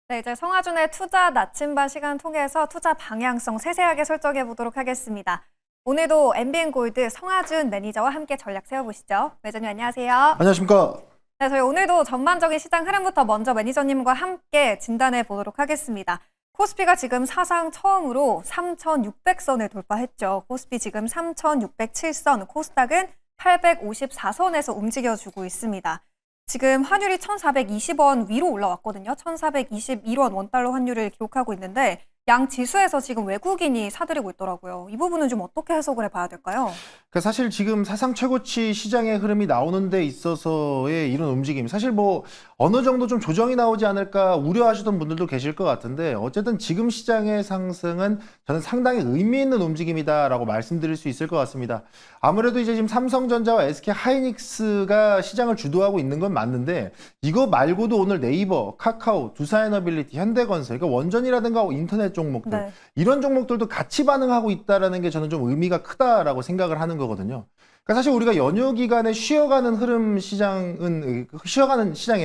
네, 이제 성화준의 투자 나침반 시간 통해서 투자 방향성 세세하게 설정해 보도록 하겠습니다. 오늘도 MBN골드 성화준 매니저와 함께 전략 세워보시죠. 매니저님 안녕하세요. 안녕하십니까. 네, 저희 오늘도 전반적인 시장 흐름부터 먼저 매니저님과 함께 진단해 보도록 하겠습니다. 코스피가 지금 사상 처음으로 3,600선을 돌파했죠. 코스피 지금 3,607선, 코스닥은 854선에서 움직여주고 있습니다. 지금 환율이 1,420원 위로 올라왔거든요. 1,421원 원달러 환율을 기록하고 있는데 양 지수에서 지금 외국인이 사들이고 있더라고요. 이 부분은 좀 어떻게 해석을 해봐야 될까요? 사실 지금 사상 최고치 시장의 흐름이 나오는 데 있어서의 이런 움직임, 사실 뭐 어느 정도 좀 조정이 나오지 않을까 우려하시던 분들도 계실 것 같은데, 어쨌든 지금 시장의 상승은 저는 상당히 의미 있는 움직임이다라고 말씀드릴 수 있을 것 같습니다. 아무래도 이제 지금 삼성전자와 SK하이닉스가 시장을 주도하고 있는 건 맞는데, 이거 말고도 오늘 네이버, 카카오, 두산에너빌리티, 현대건설, 그러니까 원전이라든가 인터넷 종목들, 네. 이런 종목들도 같이 반응하고 있다라는 게 저는 좀 의미가 크다라고 생각을 하는 거거든요. 그러니까 사실 우리가 연휴 기간에 쉬어가는 시장의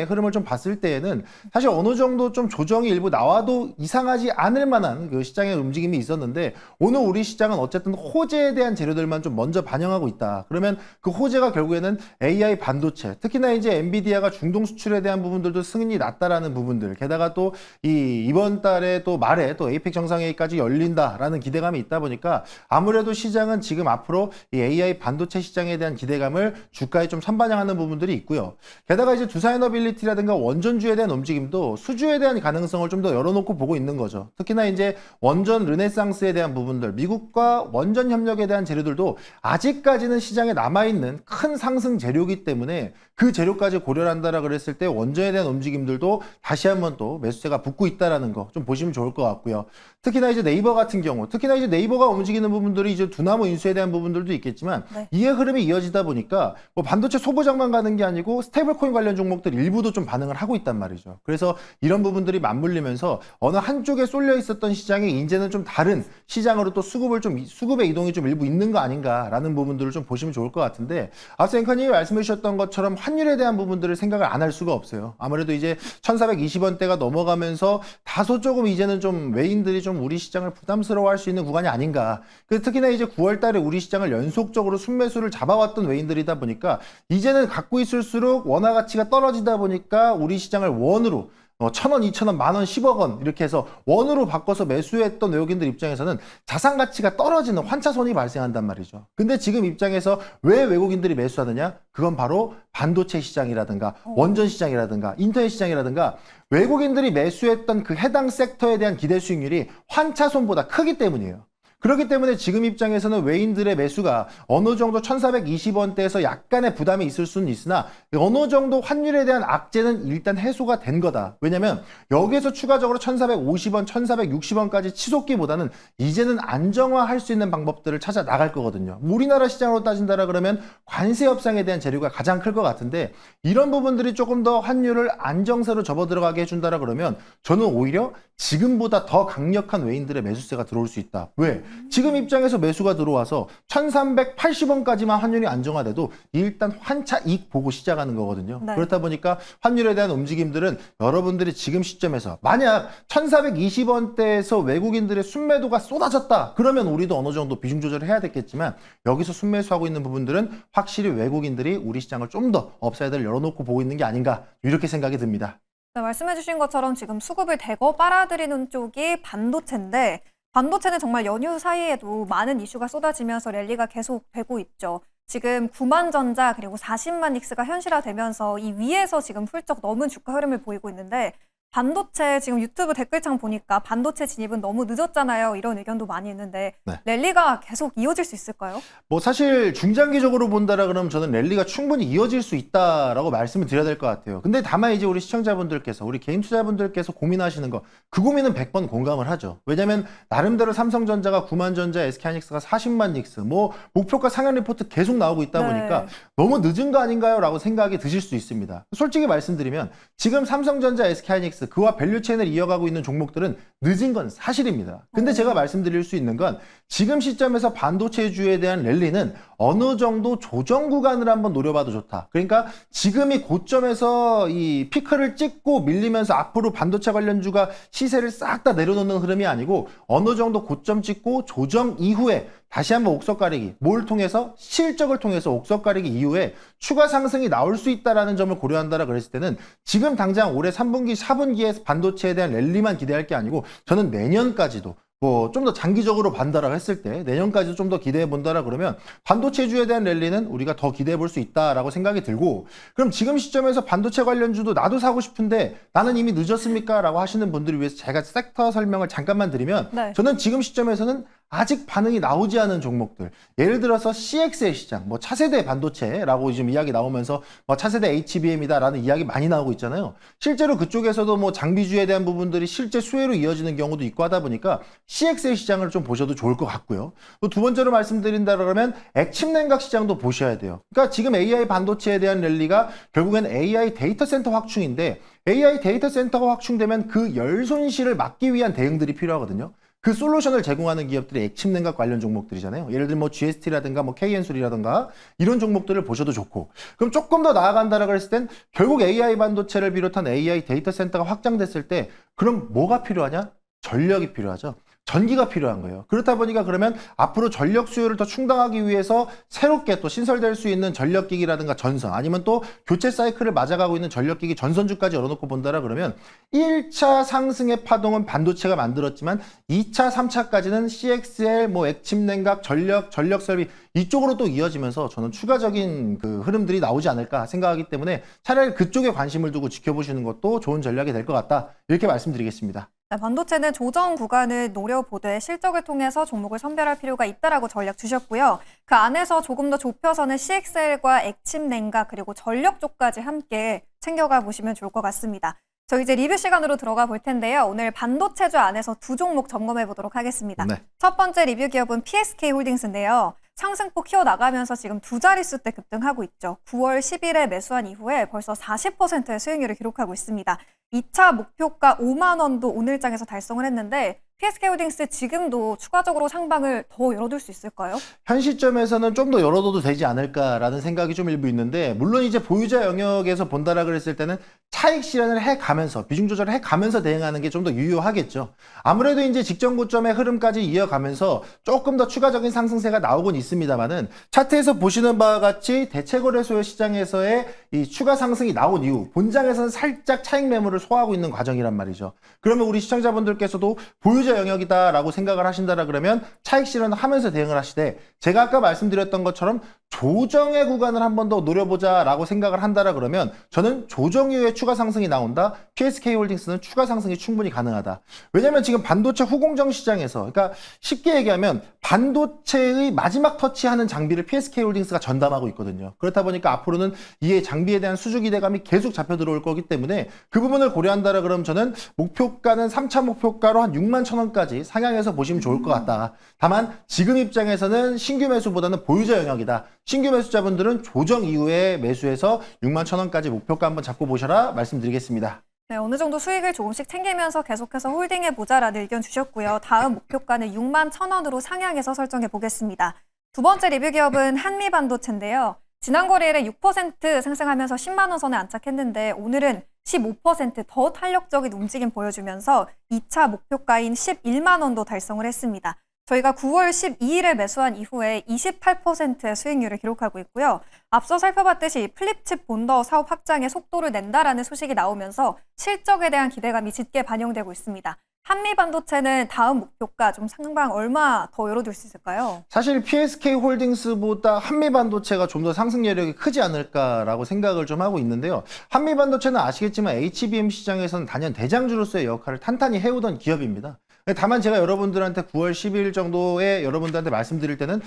흐름을 좀 봤을 때에는 사실 어느 정도 좀 조정이 일부 나와도 이상하지 않을 만한 그 시장의 움직임이 있었는데, 오늘 우리 시장은 어쨌든 호재에 대한 재료들만 좀 먼저 반영하고 있다. 그러면 그 호재가 결국에는 AI 반도체, 특히나 이제 엔비디아가 중동 수출에 대한 부분들도 승인이 났다라는 부분들, 게다가 또 이번 달에 또 말에 또 에이펙 정상회의까지 열린다라는 기대감이 있다 보니까 아무래도 시장은 지금 앞으로 이 AI 반도체 시장에 대한 기대감을 주가에 좀 선반영하는 부분들이 있고요. 게다가 이제 두산에너빌리티라든가 원전주에 대한 움직임도 수주에 대한 가능성을 좀 더 열어놓고 보고 있는 거죠. 특히나 이제 원전 르네상스에 대한 부분들, 미국과 원전 협력에 대한 재료들도 아직까지는 시장에 남아있는 큰 상승 재료이기 때문에 그 재료까지 고려를 한다라 그랬을 때 원전에 대한 움직임들도 다시 한번 또 매수세가 붙고 있다라는 거 좀 보시면 좋을 것 같고요. 특히나 이제 네이버 같은 경우, 특히나 이제 네이버가 움직이는 부분들이 이제 두나무 인수에 대한 부분들도 있겠지만, 네. 이해 흐름이 이어지다 보니까 뭐 반도체 소부장만 가는 게 아니고 스테이블코인 관련 종목들 일부도 좀 반응을 하고 있단 말이죠. 그래서 이런 부분들이 맞물리면서 어느 한쪽에 쏠려 있었던 시장이 이제는 좀 다른 시장으로 또 수급의 이동이 좀 일부 있는 거 아닌가라는 부분들을 좀 보시면 좋을 것 같은데, 앞서 앵커님이 말씀해 주셨던 것처럼 환율에 대한 부분들을 생각을 안 할 수가 없어요. 아무래도 이제 1,420원대가 넘어가면서 다소 조금 이제는 좀 외인들이 좀 우리 시장을 부담스러워할 수 있는 구간이 아닌가. 특히나 이제 9월 달에 우리 시장을 연속적으로 순매수를 잡아왔던 외인들이다 보니까 이제는 갖고 있을수록 원화 가치가 떨어지다 보니까 우리 시장을 원으로 1,000원, 2,000원, 만원, 10억 원 이렇게 해서 원으로 바꿔서 매수했던 외국인들 입장에서는 자산 가치가 떨어지는 환차손이 발생한단 말이죠. 근데 지금 입장에서 왜 외국인들이 매수하느냐? 그건 바로 반도체 시장이라든가 원전 시장이라든가 인터넷 시장이라든가 외국인들이 매수했던 그 해당 섹터에 대한 기대 수익률이 환차손보다 크기 때문이에요. 그렇기 때문에 지금 입장에서는 외인들의 매수가 어느 정도 1,420원대에서 약간의 부담이 있을 수는 있으나 어느 정도 환율에 대한 악재는 일단 해소가 된 거다. 왜냐면 여기에서 추가적으로 1,450원, 1,460원까지 치솟기보다는 이제는 안정화할 수 있는 방법들을 찾아 나갈 거거든요. 우리나라 시장으로 따진다라 그러면 관세 협상에 대한 재료가 가장 클 것 같은데, 이런 부분들이 조금 더 환율을 안정세로 접어들어가게 해준다라 그러면 저는 오히려 지금보다 더 강력한 외인들의 매수세가 들어올 수 있다. 왜? 지금 입장에서 매수가 들어와서 1,380원까지만 환율이 안정화돼도 일단 환차 이익 보고 시작하는 거거든요. 네. 그렇다 보니까 환율에 대한 움직임들은 여러분들이 지금 시점에서 만약 1,420원대에서 외국인들의 순매도가 쏟아졌다 그러면 우리도 어느 정도 비중 조절을 해야 됐겠지만, 여기서 순매수하고 있는 부분들은 확실히 외국인들이 우리 시장을 좀 더 업사이드를 열어놓고 보고 있는 게 아닌가, 이렇게 생각이 듭니다. 네, 말씀해주신 것처럼 지금 수급을 대거 빨아들이는 쪽이 반도체인데, 반도체는 정말 연휴 사이에도 많은 이슈가 쏟아지면서 랠리가 계속되고 있죠. 지금 9만 전자 그리고 40만 닉스가 현실화되면서 이 위에서 지금 훌쩍 넘은 주가 흐름을 보이고 있는데, 반도체 지금 유튜브 댓글창 보니까 반도체 진입은 너무 늦었잖아요. 이런 의견도 많이 있는데 네. 랠리가 계속 이어질 수 있을까요? 뭐 사실 중장기적으로 본다라 그러면 저는 랠리가 충분히 이어질 수 있다라고 말씀을 드려야 될 것 같아요. 근데 다만 이제 우리 시청자분들께서, 우리 개인 투자분들께서 고민하시는 거, 그 고민은 100번 공감을 하죠. 왜냐면 나름대로 삼성전자가 9만 전자, SK하이닉스가 40만 닉스, 뭐 목표가 상향 리포트 계속 나오고 있다 보니까 네. 너무 늦은 거 아닌가요? 라고 생각이 드실 수 있습니다. 솔직히 말씀드리면 지금 삼성전자, SK하이닉스 그와 밸류체인을 이어가고 있는 종목들은 늦은 건 사실입니다. 근데 제가 말씀드릴 수 있는 건 지금 시점에서 반도체주에 대한 랠리는 어느 정도 조정 구간을 한번 노려봐도 좋다. 그러니까 지금이 고점에서 이 피크를 찍고 밀리면서 앞으로 반도체 관련주가 시세를 싹 다 내려놓는 흐름이 아니고 어느 정도 고점 찍고 조정 이후에 다시 한번 옥석 가리기, 뭘 통해서? 실적을 통해서 옥석 가리기 이후에 추가 상승이 나올 수 있다는 점을 고려한다라 그랬을 때는 지금 당장 올해 3분기, 4분기에 반도체에 대한 랠리만 기대할 게 아니고 저는 내년까지도 뭐 좀 더 장기적으로 반다라고 했을 때 내년까지도 좀 더 기대해 본다라 그러면 반도체주에 대한 랠리는 우리가 더 기대해 볼 수 있다라고 생각이 들고, 그럼 지금 시점에서 반도체 관련주도 나도 사고 싶은데 나는 이미 늦었습니까? 라고 하시는 분들을 위해서 제가 섹터 설명을 잠깐만 드리면 네. 저는 지금 시점에서는 아직 반응이 나오지 않은 종목들, 예를 들어서 CX의 시장, 뭐 차세대 반도체라고 지금 이야기 나오면서 뭐 차세대 HBM이다라는 이야기 많이 나오고 있잖아요. 실제로 그쪽에서도 뭐 장비주에 대한 부분들이 실제 수혜로 이어지는 경우도 있고 하다 보니까 CX의 시장을 좀 보셔도 좋을 것 같고요. 또 두 번째로 말씀드린다 그러면 액침 냉각 시장도 보셔야 돼요. 그러니까 지금 AI 반도체에 대한 랠리가 결국엔 AI 데이터 센터 확충인데, AI 데이터 센터가 확충되면 그 열 손실을 막기 위한 대응들이 필요하거든요. 그 솔루션을 제공하는 기업들이 액침 냉각 관련 종목들이잖아요. 예를 들면 뭐 GST라든가 뭐 KN술이라든가 이런 종목들을 보셔도 좋고, 그럼 조금 더 나아간다라고 했을 땐 결국 AI 반도체를 비롯한 AI 데이터 센터가 확장됐을 때 그럼 뭐가 필요하냐? 전력이 필요하죠. 전기가 필요한 거예요. 그렇다 보니까 그러면 앞으로 전력 수요를 더 충당하기 위해서 새롭게 또 신설될 수 있는 전력기기라든가 전선, 아니면 또 교체 사이클을 맞아가고 있는 전력기기 전선주까지 열어놓고 본다라 그러면 1차 상승의 파동은 반도체가 만들었지만 2차, 3차까지는 CXL, 뭐 액침 냉각, 전력 설비 이쪽으로 또 이어지면서 저는 추가적인 그 흐름들이 나오지 않을까 생각하기 때문에 차라리 그쪽에 관심을 두고 지켜보시는 것도 좋은 전략이 될 것 같다, 이렇게 말씀드리겠습니다. 네, 반도체는 조정 구간을 노려보되 실적을 통해서 종목을 선별할 필요가 있다라고 전략 주셨고요. 그 안에서 조금 더 좁혀서는 CXL과 액침 냉각 그리고 전력 쪽까지 함께 챙겨가 보시면 좋을 것 같습니다. 저희 이제 리뷰 시간으로 들어가 볼 텐데요. 오늘 반도체주 안에서 두 종목 점검해 보도록 하겠습니다. 네. 첫 번째 리뷰 기업은 PSK 홀딩스인데요. 상승폭 키워나가면서 지금 두 자릿수 대 급등하고 있죠. 9월 10일에 매수한 이후에 벌써 40%의 수익률을 기록하고 있습니다. 2차 목표가 5만 원도 오늘장에서 달성을 했는데 PSK홀딩스 지금도 추가적으로 상방을 더 열어둘 수 있을까요? 현 시점에서는 좀 더 열어둬도 되지 않을까라는 생각이 좀 일부 있는데, 물론 이제 보유자 영역에서 본다라 그랬을 때는 차익 실현을 해가면서 비중 조절을 해가면서 대응하는 게 좀 더 유효하겠죠. 아무래도 이제 직전 고점의 흐름까지 이어가면서 조금 더 추가적인 상승세가 나오곤 있습니다만은, 차트에서 보시는 바와 같이 대체거래소 시장에서의 이 추가 상승이 나온 이후 본장에서는 살짝 차익 매물을 소화하고 있는 과정이란 말이죠. 그러면 우리 시청자분들께서도 보유자 영역이다라고 생각을 하신다라 그러면 차익 실현을 하면서 대응을 하시되, 제가 아까 말씀드렸던 것처럼 조정의 구간을 한 번 더 노려보자라고 생각을 한다라 그러면 저는 조정 이후에 추가 상승이 나온다. PSK홀딩스는 추가 상승이 충분히 가능하다. 왜냐면 지금 반도체 후공정 시장에서, 그러니까 쉽게 얘기하면 반도체의 마지막 터치하는 장비를 PSK홀딩스가 전담하고 있거든요. 그렇다 보니까 앞으로는 이에 장비에 대한 수주 기대감이 계속 잡혀 들어올 거기 때문에 그 부분을 고려한다라 그러면 저는 목표가는 3차 목표가로 한 6만 1,000원까지 상향해서 보시면 좋을 것 같다. 다만 지금 입장에서는 신규 매수보다는 보유자 영역이다. 신규 매수자분들은 조정 이후에 매수해서 6만 1,000원까지 목표가 한번 잡고 보셔라 말씀드리겠습니다. 네, 어느 정도 수익을 조금씩 챙기면서 계속해서 홀딩해보자라는 의견 주셨고요. 다음 목표가는 6만 1,000원으로 상향해서 설정해 보겠습니다. 두 번째 리뷰 기업은 한미반도체인데요. 지난 거래일에 6% 상승하면서 10만 원 선에 안착했는데 오늘은 15%더 탄력적인 움직임 보여주면서 2차 목표가인 11만 원도 달성을 했습니다. 저희가 9월 12일에 매수한 이후에 28%의 수익률을 기록하고 있고요. 앞서 살펴봤듯이 플립칩 본더 사업 확장에 속도를 낸다라는 소식이 나오면서 실적에 대한 기대감이 짙게 반영되고 있습니다. 한미반도체는 다음 목표가 좀 상방 얼마 더 열어둘 수 있을까요? 사실 PSK홀딩스보다 한미반도체가 좀 더 상승 여력이 크지 않을까라고 생각을 좀 하고 있는데요. 한미반도체는 아시겠지만 HBM 시장에서는 단연 대장주로서의 역할을 탄탄히 해오던 기업입니다. 다만 제가 여러분들한테 9월 10일 정도에 여러분들한테 말씀드릴 때는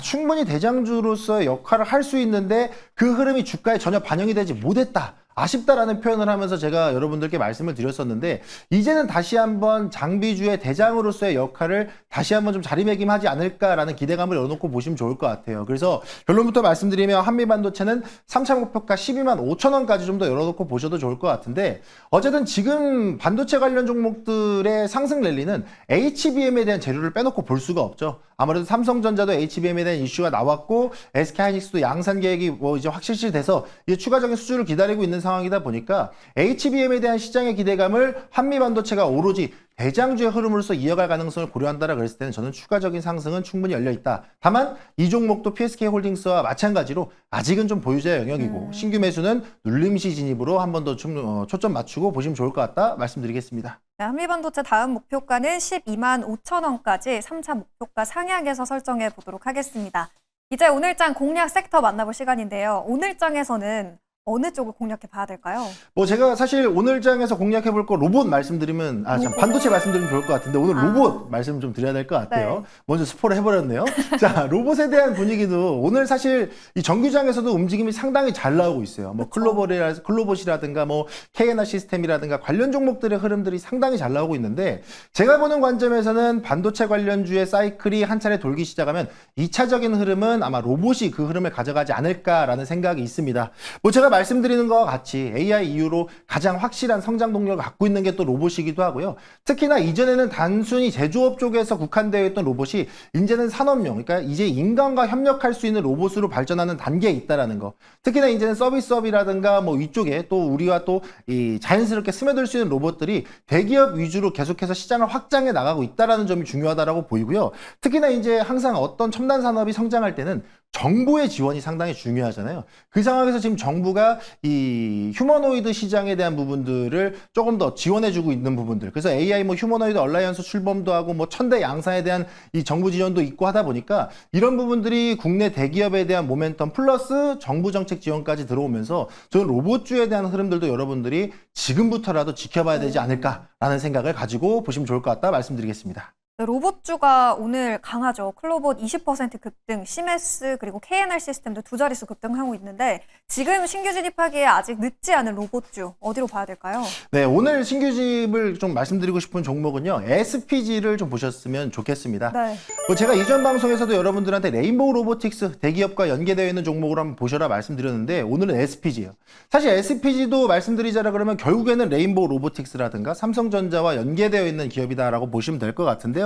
충분히 대장주로서의 역할을 할 수 있는데 그 흐름이 주가에 전혀 반영이 되지 못했다. 아쉽다라는 표현을 하면서 제가 여러분들께 말씀을 드렸었는데 이제는 다시 한번 장비주의 대장으로서의 역할을 다시 한번 좀 자리매김하지 않을까라는 기대감을 열어놓고 보시면 좋을 것 같아요. 그래서 결론부터 말씀드리면 한미반도체는 3차 목표가 12만 5천 원까지 좀 더 열어놓고 보셔도 좋을 것 같은데 어쨌든 지금 반도체 관련 종목들의 상승 랠리는 HBM에 대한 재료를 빼놓고 볼 수가 없죠. 아무래도 삼성전자도 HBM에 대한 이슈가 나왔고 SK하이닉스도 양산 계획이 뭐 이제 확실시돼서 이제 추가적인 수주를 기다리고 있는 상황이다 보니까 HBM에 대한 시장의 기대감을 한미반도체가 오로지 대장주의 흐름으로서 이어갈 가능성을 고려한다라 그랬을 때는 저는 추가적인 상승은 충분히 열려 있다. 다만 이 종목도 PSK홀딩스와 마찬가지로 아직은 좀 보유자 영역이고 신규 매수는 눌림시 진입으로 한 번 더 초점 맞추고 보시면 좋을 것 같다 말씀드리겠습니다. 네, 한미반도체 다음 목표가는 12만 5천 원까지 3차 목표가 상향해서 설정해 보도록 하겠습니다. 이제 오늘장 공략 섹터 만나볼 시간인데요. 오늘장에서는 어느 쪽을 공략해 봐야 될까요? 뭐 제가 사실 오늘 장에서 공략해 볼 거 로봇 말씀드리면 반도체 말씀드리면 좋을 것 같은데 오늘 로봇 말씀 좀 드려야 될 것 같아요. 네. 먼저 스포를 해버렸네요. 자, 로봇에 대한 분위기도 오늘 사실 이 정규장에서도 움직임이 상당히 잘 나오고 있어요. 뭐 클로봇이라든가 뭐 KNR 시스템이라든가 관련 종목들의 흐름들이 상당히 잘 나오고 있는데 제가 보는 관점에서는 반도체 관련주의 사이클이 한 차례 돌기 시작하면 2차적인 흐름은 아마 로봇이 그 흐름을 가져가지 않을까라는 생각이 있습니다. 뭐 제가 말씀드리는 것과 같이 AI 이후로 가장 확실한 성장 동력을 갖고 있는 게 또 로봇이기도 하고요. 특히나 이전에는 단순히 제조업 쪽에서 국한되어 있던 로봇이 이제는 산업용, 그러니까 이제 인간과 협력할 수 있는 로봇으로 발전하는 단계에 있다라는 거. 특히나 이제는 서비스업이라든가 뭐 위쪽에 또 우리와 또 이 자연스럽게 스며들 수 있는 로봇들이 대기업 위주로 계속해서 시장을 확장해 나가고 있다라는 점이 중요하다라고 보이고요. 특히나 이제 항상 어떤 첨단 산업이 성장할 때는 정부의 지원이 상당히 중요하잖아요. 그 상황에서 지금 정부가 이 휴머노이드 시장에 대한 부분들을 조금 더 지원해주고 있는 부분들. 그래서 AI 뭐 휴머노이드 얼라이언스 출범도 하고 뭐 천대 양산에 대한 이 정부 지원도 있고 하다 보니까 이런 부분들이 국내 대기업에 대한 모멘텀 플러스 정부 정책 지원까지 들어오면서 저는 로봇주에 대한 흐름들도 여러분들이 지금부터라도 지켜봐야 되지 않을까라는 생각을 가지고 보시면 좋을 것 같다 말씀드리겠습니다. 네, 로봇주가 오늘 강하죠. 클로봇 20% 급등, 시메스 그리고 KNR 시스템도 두 자릿수 급등하고 있는데 지금 신규 진입하기에 아직 늦지 않은 로봇주 어디로 봐야 될까요? 네, 오늘 신규 진입을 좀 말씀드리고 싶은 종목은요. SPG를 좀 보셨으면 좋겠습니다. 네. 뭐 제가 이전 방송에서도 여러분들한테 레인보우 로보틱스 대기업과 연계되어 있는 종목으로 한번 보셔라 말씀드렸는데 오늘은 SPG예요. 사실 SPG도 말씀드리자라 그러면 결국에는 레인보우 로보틱스라든가 삼성전자와 연계되어 있는 기업이다라고 보시면 될 것 같은데요.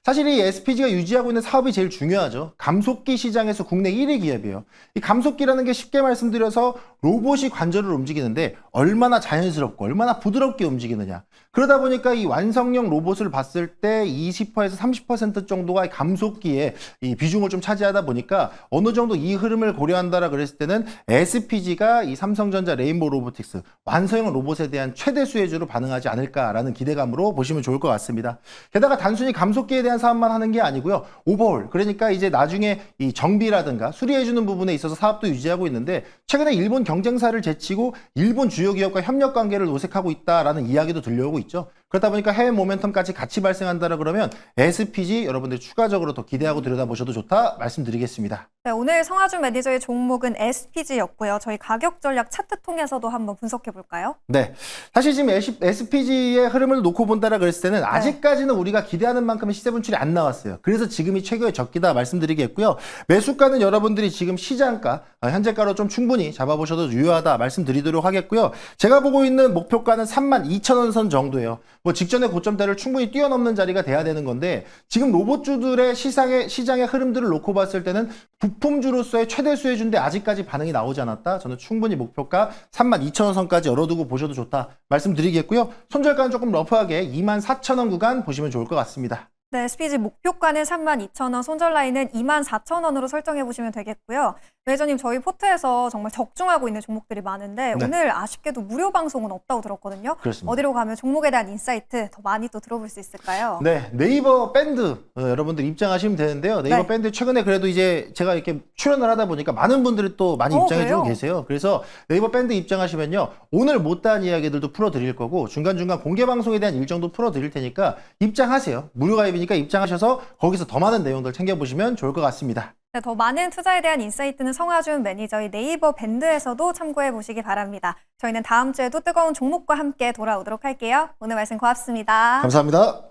사실 이 SPG가 유지하고 있는 사업이 제일 중요하죠. 감속기 시장에서 국내 1위 기업이에요. 이 감속기라는 게 쉽게 말씀드려서 로봇이 관절을 움직이는데 얼마나 자연스럽고 얼마나 부드럽게 움직이느냐. 그러다 보니까 이 완성형 로봇을 봤을 때 20%에서 30% 정도가 감속기에 이 비중을 좀 차지하다 보니까 어느 정도 이 흐름을 고려한다라 그랬을 때는 SPG가 이 삼성전자 레인보우 로보틱스 완성형 로봇에 대한 최대 수혜주로 반응하지 않을까라는 기대감으로 보시면 좋을 것 같습니다. 게다가 단순히 감속기에 대한 사업만 하는 게 아니고요. 오버홀, 그러니까 이제 나중에 이 정비라든가 수리해주는 부분에 있어서 사업도 유지하고 있는데 최근에 일본 경쟁사를 제치고 일본 주요 기업과 협력 관계를 노색하고 있다라는 이야기도 들려오고 있죠. 그렇다 보니까 해외 모멘텀까지 같이 발생한다라 그러면 SPG 여러분들이 추가적으로 더 기대하고 들여다보셔도 좋다 말씀드리겠습니다. 네, 오늘 성하준 매니저의 종목은 SPG였고요. 저희 가격 전략 차트 통해서도 한번 분석해 볼까요? 네, 사실 지금 SPG의 흐름을 놓고 본다라 그랬을 때는 아직까지는 우리가 기대하는 만큼의 시세 분출이 안 나왔어요. 그래서 지금이 최고의 적기다 말씀드리겠고요. 매수가는 여러분들이 지금 시장가, 현재가로 좀 충분히 잡아보셔도 유효하다 말씀드리도록 하겠고요. 제가 보고 있는 목표가는 32,000원 선 정도예요. 뭐 직전의 고점대를 충분히 뛰어넘는 자리가 돼야 되는 건데 지금 로봇주들의 시장의 흐름들을 놓고 봤을 때는 부품주로서의 최대 수혜주인데 아직까지 반응이 나오지 않았다. 저는 충분히 목표가 32,000원 선까지 열어두고 보셔도 좋다 말씀드리겠고요. 손절가는 조금 러프하게 24,000원 구간 보시면 좋을 것 같습니다. 네, SPG 목표가는 32,000원, 손절 라인은 24,000원으로 설정해 보시면 되겠고요. 매니저님, 저희 포트에서 정말 적중하고 있는 종목들이 많은데 네. 오늘 아쉽게도 무료 방송은 없다고 들었거든요. 그렇습니다. 어디로 가면 종목에 대한 인사이트 더 많이 또 들어볼 수 있을까요? 네, 네이버 밴드 여러분들 입장하시면 되는데요. 네이버 네. 밴드 최근에 그래도 이제 제가 이렇게 출연을 하다 보니까 많은 분들이 또 많이 입장해주고 그래요? 계세요. 그래서 네이버 밴드 입장하시면요. 오늘 못다한 이야기들도 풀어드릴 거고 중간중간 공개 방송에 대한 일정도 풀어드릴 테니까 입장하세요. 무료 가입이니까 입장하셔서 거기서 더 많은 내용들 챙겨보시면 좋을 것 같습니다. 네, 더 많은 투자에 대한 인사이트는 성하준 매니저의 네이버 밴드에서도 참고해 보시기 바랍니다. 저희는 다음 주에도 뜨거운 종목과 함께 돌아오도록 할게요. 오늘 말씀 고맙습니다. 감사합니다.